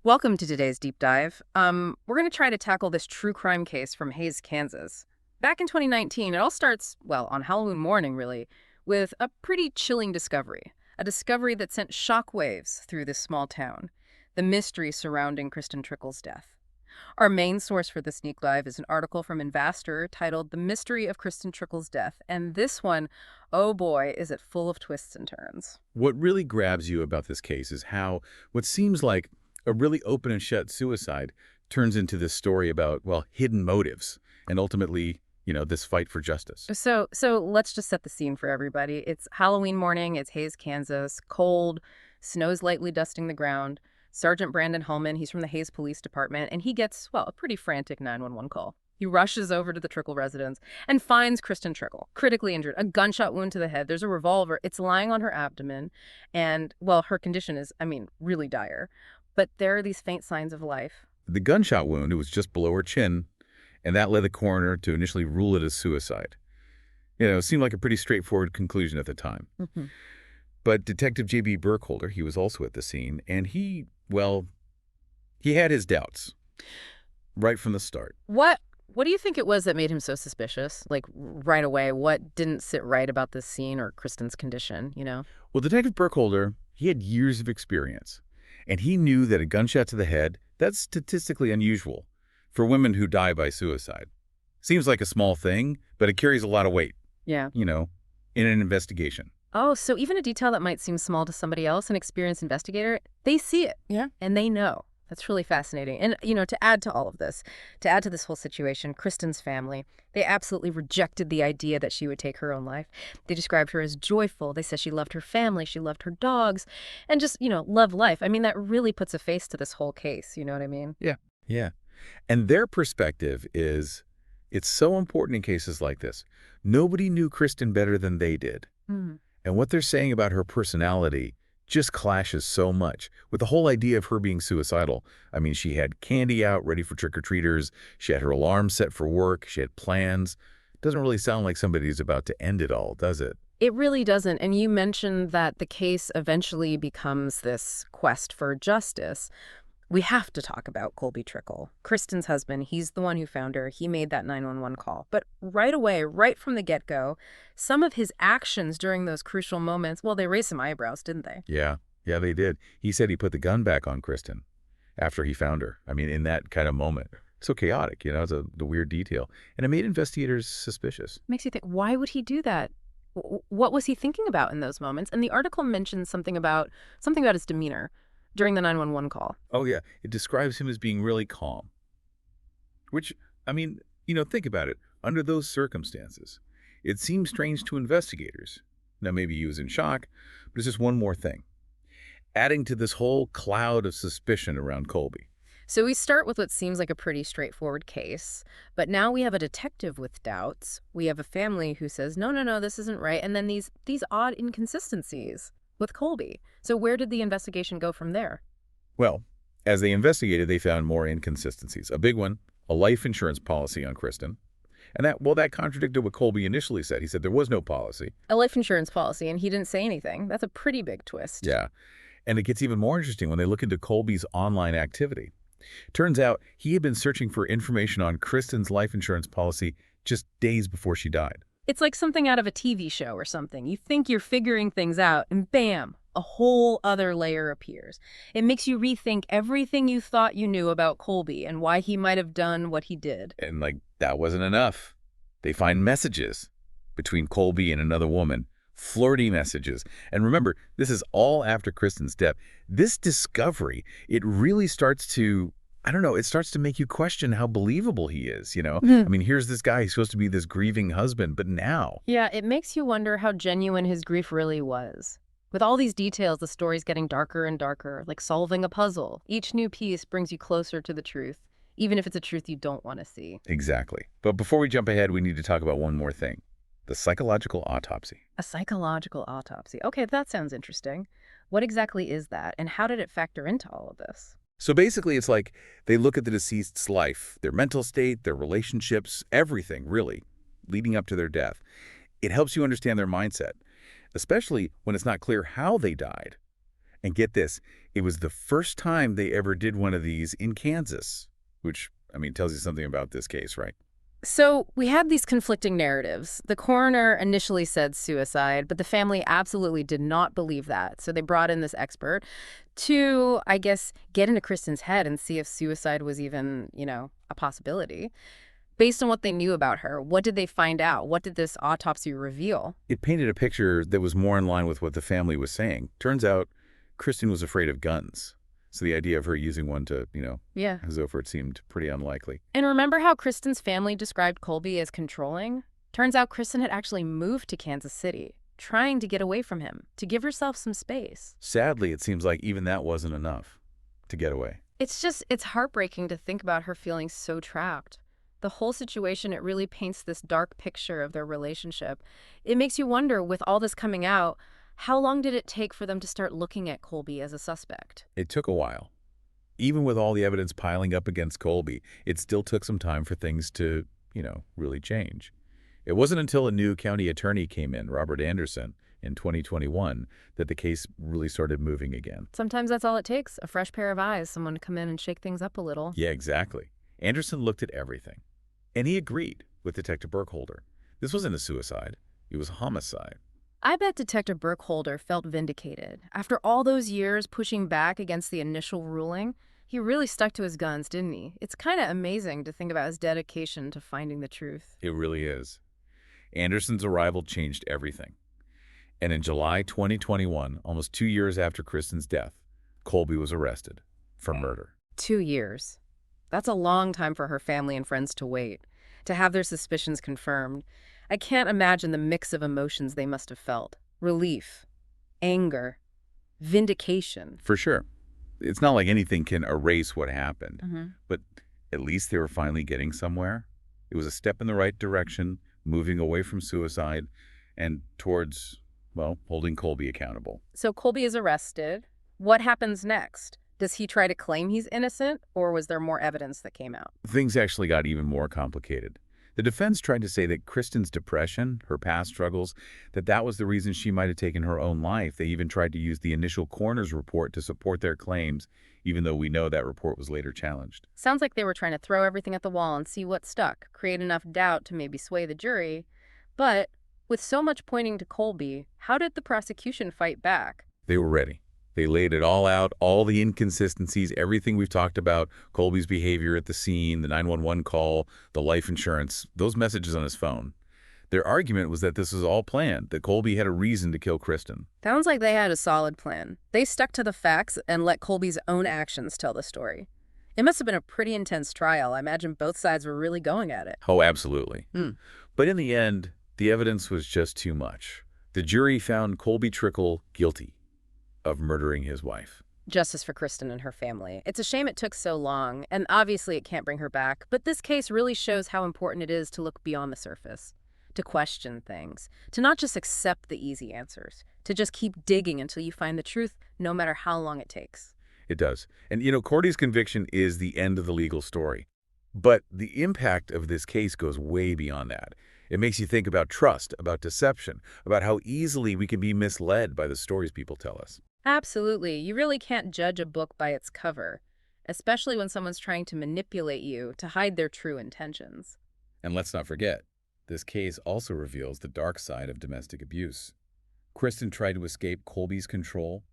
Welcome to today's deep dive. We're going to try to tackle this true crime case from Hays, Kansas. Back in 2019, it all starts, well, on Halloween morning, really, with a pretty chilling discovery. A discovery that sent shockwaves through this small town. The mystery surrounding Kristen Trickle's death. Our main source for this sneak dive is an article from Investor titled The Mystery of Kristen Trickle's Death. And this one, oh boy, is it full of twists and turns. What really grabs you about this case is how what seems like a really open and shut suicide turns into this story about, well, hidden motives and ultimately, this fight for justice. So let's just set the scene for everybody. It's Halloween morning. It's Hays, Kansas. Cold. Snow's lightly dusting the ground. Sergeant Brandon Halman, he's from the Hays Police Department, and he gets, well, a pretty frantic 911 call. He rushes over to the Trickle residence and finds Kristen Trickle, critically injured, a gunshot wound to the head. There's a revolver. It's lying on her abdomen. And, well, her condition is, really dire. But there are these faint signs of life. The gunshot wound, it was just below her chin, and that led the coroner to initially rule it as suicide. It seemed like a pretty straightforward conclusion at the time. Hmm. But Detective J.B. Burkholder, he was also at the scene, and he had his doubts right from the start. What do you think it was that made him so suspicious? Like, right away, what didn't sit right about this scene or Kristen's condition? Well, Detective Burkholder, he had years of experience, and he knew that a gunshot to the head, that's statistically unusual for women who die by suicide. Seems like a small thing, but it carries a lot of weight, Yeah. in an investigation. Oh, so even a detail that might seem small to somebody else, an experienced investigator, they see it. Yeah. And they know. That's really fascinating. And, to add to all of this, to add to this whole situation, Kristen's family, they absolutely rejected the idea that she would take her own life. They described her as joyful. They said she loved her family, she loved her dogs, and just, loved life. That really puts a face to this whole case. You know what I mean? Yeah. Yeah. And their perspective is, it's so important in cases like this. Nobody knew Kristen better than they did. Hmm. And what they're saying about her personality just clashes so much with the whole idea of her being suicidal. She had candy out ready for trick-or-treaters. She had her alarm set for work. She had plans. Doesn't really sound like somebody's about to end it all, does it? It really doesn't. And you mentioned that the case eventually becomes this quest for justice. We have to talk about Colby Trickle, Kristen's husband. He's the one who found her. He made that 911 call. But right away, right from the get-go, some of his actions during those crucial moments, well, they raised some eyebrows, didn't they? Yeah. Yeah, they did. He said he put the gun back on Kristen after he found her. In that kind of moment. So chaotic, it's the weird detail. And it made investigators suspicious. Makes you think, why would he do that? What was he thinking about in those moments? And the article mentions something about his demeanor during the 911 call. Oh, yeah. It describes him as being really calm. Which, think about it. Under those circumstances, it seems strange to investigators. Now, maybe he was in shock, but it's just one more thing, adding to this whole cloud of suspicion around Colby. So we start with what seems like a pretty straightforward case, but now we have a detective with doubts. We have a family who says, no, this isn't right. And then these odd inconsistencies with Colby. So where did the investigation go from there? Well, as they investigated, they found more inconsistencies. A big one, a life insurance policy on Kristen. And that contradicted what Colby initially said. He said there was no policy. A life insurance policy, and he didn't say anything. That's a pretty big twist. Yeah. And it gets even more interesting when they look into Colby's online activity. Turns out he had been searching for information on Kristen's life insurance policy just days before she died. It's like something out of a TV show or something. You think you're figuring things out, and bam, a whole other layer appears. It makes you rethink everything you thought you knew about Colby and why he might have done what he did. And that wasn't enough. They find messages between Colby and another woman, flirty messages. And remember, this is all after Kristen's death. This discovery, it really starts to, it starts to make you question how believable he is, Here's this guy, he's supposed to be this grieving husband, but now. Yeah, it makes you wonder how genuine his grief really was. With all these details, the story's getting darker and darker, like solving a puzzle. Each new piece brings you closer to the truth, even if it's a truth you don't want to see. Exactly. But before we jump ahead, we need to talk about one more thing. The psychological autopsy. A psychological autopsy. Okay, that sounds interesting. What exactly is that, and how did it factor into all of this? So basically, it's like they look at the deceased's life, their mental state, their relationships, everything, really, leading up to their death. It helps you understand their mindset, especially when it's not clear how they died. And get this, it was the first time they ever did one of these in Kansas, which, I mean, tells you something about this case, right? So we had these conflicting narratives. The coroner initially said suicide, but the family absolutely did not believe that. So they brought in this expert to, I guess, get into Kristen's head and see if suicide was even, a possibility. Based on what they knew about her, what did they find out? What did this autopsy reveal? It painted a picture that was more in line with what the family was saying. Turns out, Kristen was afraid of guns. So the idea of her using one to, Yeah. as over it seemed pretty unlikely. And remember how Kristen's family described Colby as controlling? Turns out Kristen had actually moved to Kansas City, trying to get away from him, to give herself some space. Sadly, it seems like even that wasn't enough to get away. It's heartbreaking to think about her feeling so trapped. The whole situation, it really paints this dark picture of their relationship. It makes you wonder, with all this coming out, how long did it take for them to start looking at Colby as a suspect? It took a while. Even with all the evidence piling up against Colby, it still took some time for things to, really change. It wasn't until a new county attorney came in, Robert Anderson, in 2021, that the case really started moving again. Sometimes that's all it takes, a fresh pair of eyes, someone to come in and shake things up a little. Yeah, exactly. Anderson looked at everything, and he agreed with Detective Burkholder. This wasn't a suicide. It was a homicide. I bet Detective Burkholder felt vindicated. After all those years pushing back against the initial ruling, he really stuck to his guns, didn't he? It's kind of amazing to think about his dedication to finding the truth. It really is. Anderson's arrival changed everything. And in July 2021, almost 2 years after Kristen's death, Colby was arrested for murder. 2 years. That's a long time for her family and friends to wait, to have their suspicions confirmed. I can't imagine the mix of emotions they must have felt. Relief, anger, vindication. For sure. It's not like anything can erase what happened, but at least they were finally getting somewhere. It was a step in the right direction, moving away from suicide and towards, holding Colby accountable. So Colby is arrested. What happens next? Does he try to claim he's innocent, or was there more evidence that came out? Things actually got even more complicated. The defense tried to say that Kristen's depression, her past struggles, that was the reason she might have taken her own life. They even tried to use the initial coroner's report to support their claims, even though we know that report was later challenged. Sounds like they were trying to throw everything at the wall and see what stuck, create enough doubt to maybe sway the jury. But with so much pointing to Colby, how did the prosecution fight back? They were ready. They laid it all out, all the inconsistencies, everything we've talked about, Colby's behavior at the scene, the 911 call, the life insurance, those messages on his phone. Their argument was that this was all planned, that Colby had a reason to kill Kristen. Sounds like they had a solid plan. They stuck to the facts and let Colby's own actions tell the story. It must have been a pretty intense trial. I imagine both sides were really going at it. Oh, absolutely. But in the end, the evidence was just too much. The jury found Colby Trickle guilty of murdering his wife. Justice for Kristen and her family. It's a shame it took so long, and obviously it can't bring her back, but this case really shows how important it is to look beyond the surface, to question things, to not just accept the easy answers, to just keep digging until you find the truth, no matter how long it takes. It does. And, Cordy's conviction is the end of the legal story. But the impact of this case goes way beyond that. It makes you think about trust, about deception, about how easily we can be misled by the stories people tell us. Absolutely. You really can't judge a book by its cover, especially when someone's trying to manipulate you to hide their true intentions. And let's not forget, this case also reveals the dark side of domestic abuse. Kristen tried to escape Colby's control,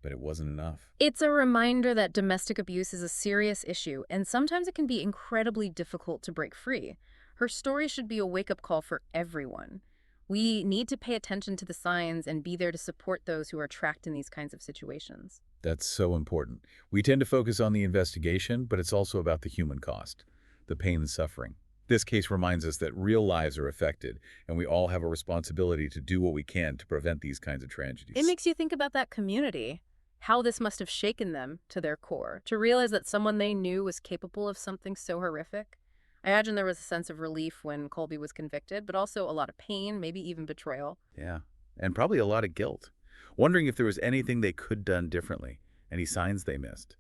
but it wasn't enough. It's a reminder that domestic abuse is a serious issue, and sometimes it can be incredibly difficult to break free. Her story should be a wake-up call for everyone. We need to pay attention to the signs and be there to support those who are trapped in these kinds of situations. That's so important. We tend to focus on the investigation, but it's also about the human cost, the pain and suffering. This case reminds us that real lives are affected, and we all have a responsibility to do what we can to prevent these kinds of tragedies. It makes you think about that community, how this must have shaken them to their core, to realize that someone they knew was capable of something so horrific. I imagine there was a sense of relief when Colby was convicted, but also a lot of pain, maybe even betrayal. Yeah, and probably a lot of guilt, wondering if there was anything they could have done differently, any signs they missed.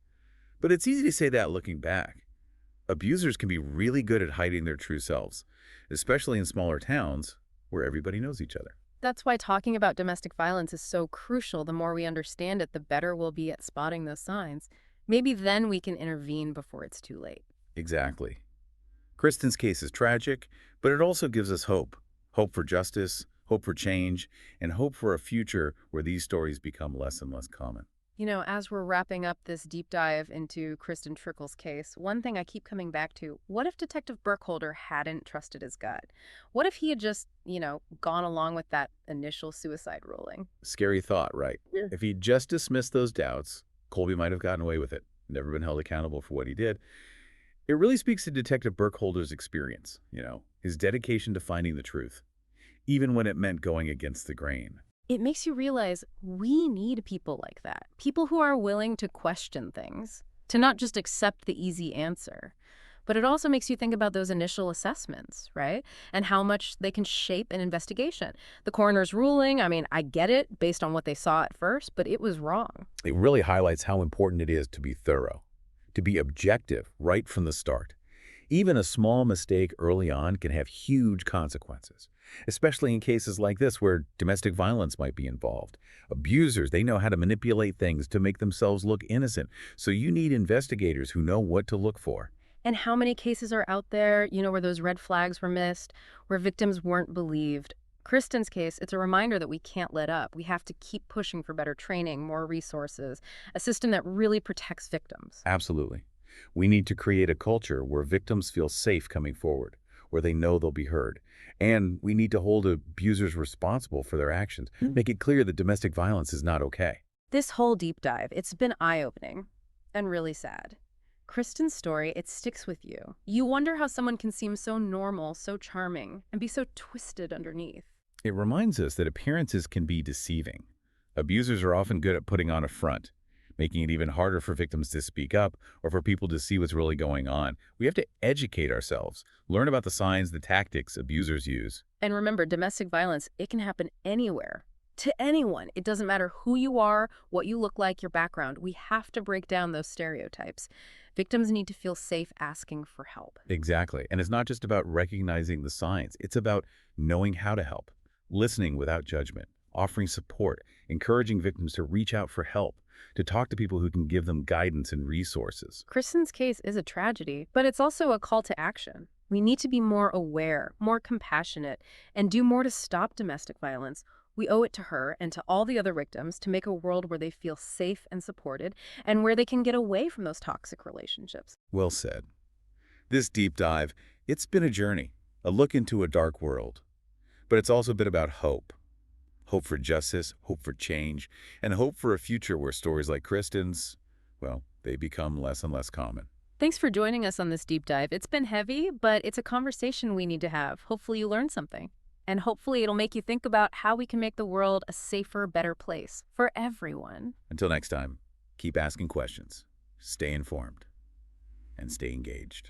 But it's easy to say that looking back. Abusers can be really good at hiding their true selves, especially in smaller towns where everybody knows each other. That's why talking about domestic violence is so crucial. The more we understand it, the better we'll be at spotting those signs. Maybe then we can intervene before it's too late. Exactly. Kristen's case is tragic, but it also gives us hope. Hope for justice, hope for change, and hope for a future where these stories become less and less common. As we're wrapping up this deep dive into Kristen Trickle's case, one thing I keep coming back to, what if Detective Burkholder hadn't trusted his gut? What if he had just, gone along with that initial suicide ruling? Scary thought, right? Yeah. If he'd just dismissed those doubts, Colby might have gotten away with it, never been held accountable for what he did. It really speaks to Detective Burkholder's experience, his dedication to finding the truth, even when it meant going against the grain. It makes you realize we need people like that, people who are willing to question things, to not just accept the easy answer. But it also makes you think about those initial assessments, right? And how much they can shape an investigation. The coroner's ruling, I mean, I get it based on what they saw at first, but it was wrong. It really highlights how important it is to be thorough, to be objective right from the start. Even a small mistake early on can have huge consequences, especially in cases like this where domestic violence might be involved. Abusers, they know how to manipulate things to make themselves look innocent, so you need investigators who know what to look for. And how many cases are out there, where those red flags were missed, where victims weren't believed? Kristen's case, it's a reminder that we can't let up. We have to keep pushing for better training, more resources, a system that really protects victims. Absolutely. We need to create a culture where victims feel safe coming forward, where they know they'll be heard. And we need to hold abusers responsible for their actions, make it clear that domestic violence is not okay. This whole deep dive, it's been eye-opening and really sad. Kristen's story, it sticks with you. You wonder how someone can seem so normal, so charming, and be so twisted underneath. It reminds us that appearances can be deceiving. Abusers are often good at putting on a front, making it even harder for victims to speak up or for people to see what's really going on. We have to educate ourselves, learn about the signs, the tactics abusers use. And remember, domestic violence, it can happen anywhere, to anyone. It doesn't matter who you are, what you look like, your background. We have to break down those stereotypes. Victims need to feel safe asking for help. Exactly. And it's not just about recognizing the signs. It's about knowing how to help, listening without judgment, offering support, encouraging victims to reach out for help, to talk to people who can give them guidance and resources. Kristen's case is a tragedy, but it's also a call to action. We need to be more aware, more compassionate, and do more to stop domestic violence. We owe it to her and to all the other victims to make a world where they feel safe and supported and where they can get away from those toxic relationships. Well said. This deep dive, it's been a journey, a look into a dark world. But it's also been about hope. Hope for justice, hope for change, and hope for a future where stories like Kristen's, well, they become less and less common. Thanks for joining us on this deep dive. It's been heavy, but it's a conversation we need to have. Hopefully you learned something. And hopefully it'll make you think about how we can make the world a safer, better place for everyone. Until next time, keep asking questions, stay informed, and stay engaged.